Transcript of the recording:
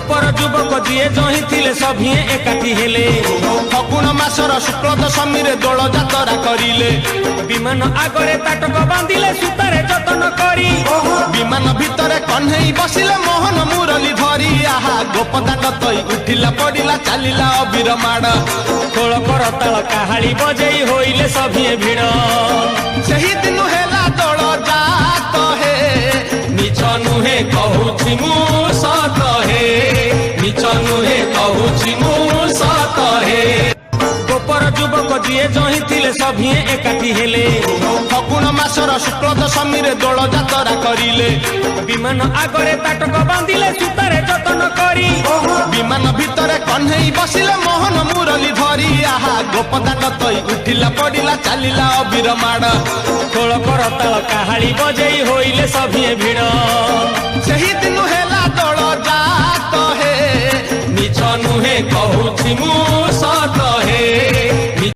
गोपर युवक जीए जही थिले सभिए एकाठी हेले फगुण मासर शुक्ल दशमी रे दोल जातरा करिले विमान आगरे ताटक बांधिले सुतारे जतन करी विमान भितरे कन्हई बसिले मोहन मुरली धरी आहा गोपदांड तई उठिला पड़िला चलिला अबीर माड़ खोल कर ताल काहाली बजेई होइले सभिए भिड़ सही दिन हेला दोल जात हे मिछ नुहे कहूछि मु सत हे मिछ नुहे कहूछि मु सत हे गोपर युवक जीए जही थिले सभिए एकाठी हेले फगुण मासर शुक्ल दशमी रे दोल जातरा करिले विमान आगरे ताटक बांधिले सुतारे जतन करी विमान भितरे कन्हई बसिले मोहन मुरली धरी आहा गोपदांड तई उठिला पड़िला चलिला अबीर माड़ खोल कर ताल काहाली बजेई होइले सभिए भिड़ सही दिन हेला दोल जात हे मिछ नुहे कहूछि मु सत हे।